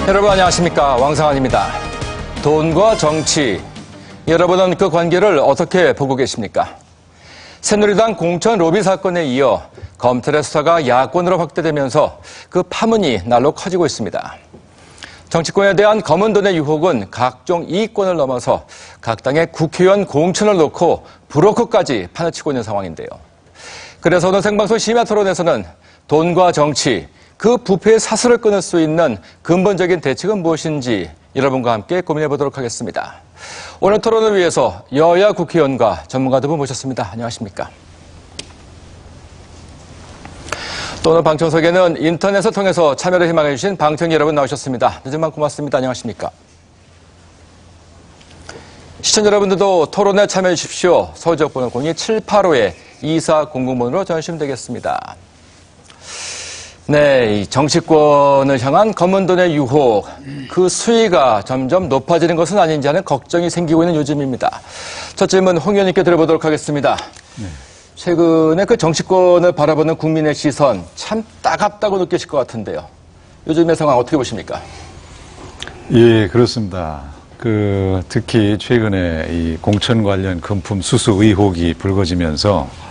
여러분 안녕하십니까, 왕상환입니다. 돈과 정치, 여러분은 그 관계를 어떻게 보고 계십니까? 새누리당 공천 로비 사건에 이어 검찰의 수사가 야권으로 확대되면서 그 파문이 날로 커지고 있습니다. 정치권에 대한 검은 돈의 유혹은 각종 이익권을 넘어서 각 당의 국회의원 공천을 놓고 브로커까지 판을 치고 있는 상황인데요. 그래서 오늘 생방송 심야 토론에서는 돈과 정치, 그 부패의 사슬을 끊을 수 있는 근본적인 대책은 무엇인지 여러분과 함께 고민해 보도록 하겠습니다. 오늘 토론을 위해서 여야 국회의원과 전문가 두 분 모셨습니다. 안녕하십니까? 또 오늘 방청석에는 인터넷을 통해서 참여를 희망해 주신 방청 여러분 나오셨습니다. 늦은 밤 고맙습니다. 안녕하십니까? 시청자 여러분들도 토론에 참여해 주십시오. 서울지역번호 02-785-2400번으로 전화주시면 되겠습니다. 네, 이 정치권을 향한 검은 돈의 유혹, 그 수위가 점점 높아지는 것은 아닌지 하는 걱정이 생기고 있는 요즘입니다. 첫 질문 홍 의원님께 들어보도록 하겠습니다. 네. 최근에 그 정치권을 바라보는 국민의 시선 참 따갑다고 느끼실 것 같은데요. 요즘의 상황 어떻게 보십니까? 예, 그렇습니다. 특히 최근에 이 공천 관련 금품 수수 의혹이 불거지면서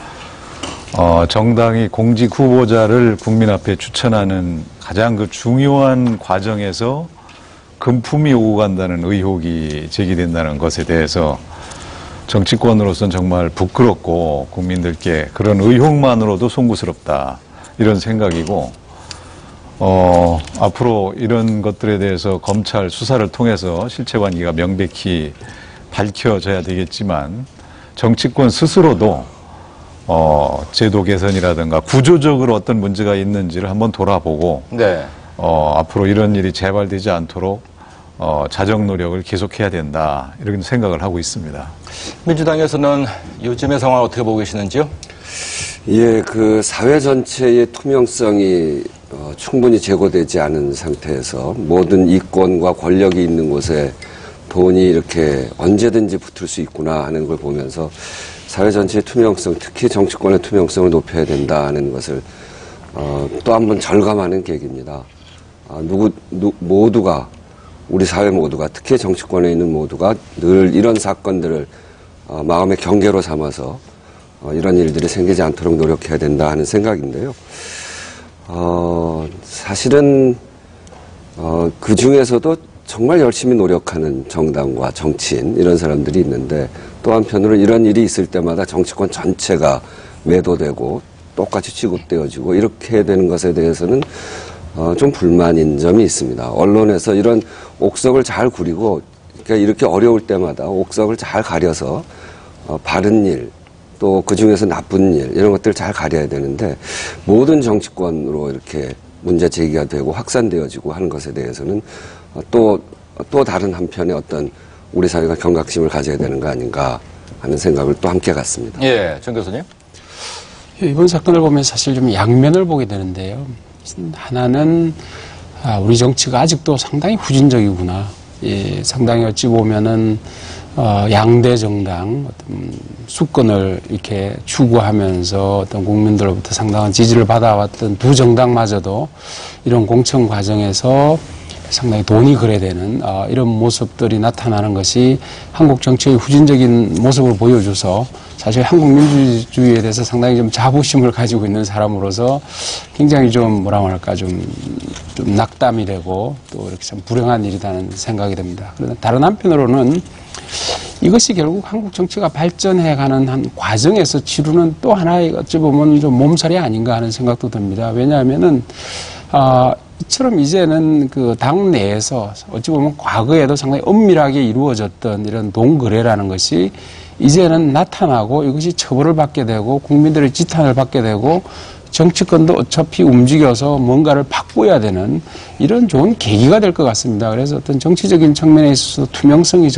정당이 공직 후보자를 국민 앞에 추천하는 가장 중요한 과정에서 금품이 오고 간다는 의혹이 제기된다는 것에 대해서 정치권으로서는 정말 부끄럽고 국민들께 그런 의혹만으로도 송구스럽다, 이런 생각이고, 앞으로 이런 것들에 대해서 검찰 수사를 통해서 실체관계가 명백히 밝혀져야 되겠지만, 정치권 스스로도 제도 개선이라든가 구조적으로 어떤 문제가 있는지를 한번 돌아보고, 네. 앞으로 이런 일이 재발되지 않도록 자정 노력을 계속해야 된다, 이런 생각을 하고 있습니다. 민주당에서는 요즘의 상황을 어떻게 보고 계시는지요? 예, 사회 전체의 투명성이 충분히 제고되지 않은 상태에서 모든 이권과 권력이 있는 곳에 돈이 이렇게 언제든지 붙을 수 있구나 하는 걸 보면서 사회 전체의 투명성, 특히 정치권의 투명성을 높여야 된다는 것을 또 한 번 절감하는 계기입니다. 모두가, 우리 사회 모두가, 특히 정치권에 있는 모두가 늘 이런 사건들을 마음의 경계로 삼아서 이런 일들이 생기지 않도록 노력해야 된다 하는 생각인데요. 사실은 그 중에서도 정말 열심히 노력하는 정당과 정치인, 이런 사람들이 있는데, 또 한편으로 이런 일이 있을 때마다 정치권 전체가 매도되고 똑같이 취급되어지고 이렇게 되는 것에 대해서는 좀 불만인 점이 있습니다. 언론에서 이런 옥석을 잘 구리고, 그러니까 이렇게 어려울 때마다 옥석을 잘 가려서 바른 일, 또 그 중에서 나쁜 일, 이런 것들을 잘 가려야 되는데, 모든 정치권으로 이렇게 문제 제기가 되고 확산되어지고 하는 것에 대해서는 또 다른 한편의 어떤 우리 사회가 경각심을 가져야 되는 거 아닌가 하는 생각을 또 함께 갖습니다. 예, 정 교수님. 이번 사건을 보면 사실 좀 양면을 보게 되는데요. 하나는 우리 정치가 아직도 상당히 후진적이구나. 예, 상당히 어찌 보면은 양대 정당 어떤 수권을 이렇게 추구하면서 어떤 국민들로부터 상당한 지지를 받아왔던 두 정당마저도 이런 공천 과정에서 상당히 돈이 거래되는 이런 모습들이 나타나는 것이 한국 정치의 후진적인 모습을 보여줘서, 사실 한국 민주주의에 대해서 상당히 좀 자부심을 가지고 있는 사람으로서 굉장히 좀 좀 낙담이 되고 또 이렇게 참 불행한 일이라는 생각이 듭니다. 그러나 다른 한편으로는 이것이 결국 한국 정치가 발전해가는 한 과정에서 치르는 또 하나의 어찌 보면 좀 몸살이 아닌가 하는 생각도 듭니다. 왜냐하면은 이처럼 이제는 당 내에서 어찌 보면 과거에도 상당히 엄밀하게 이루어졌던 이런 돈 거래라는 것이 이제는 나타나고, 이것이 처벌을 받게 되고 국민들의 지탄을 받게 되고 정치권도 어차피 움직여서 뭔가를 바꿔야 되는 이런 좋은 계기가 될 것 같습니다. 그래서 어떤 정치적인 측면에 있어서 투명성이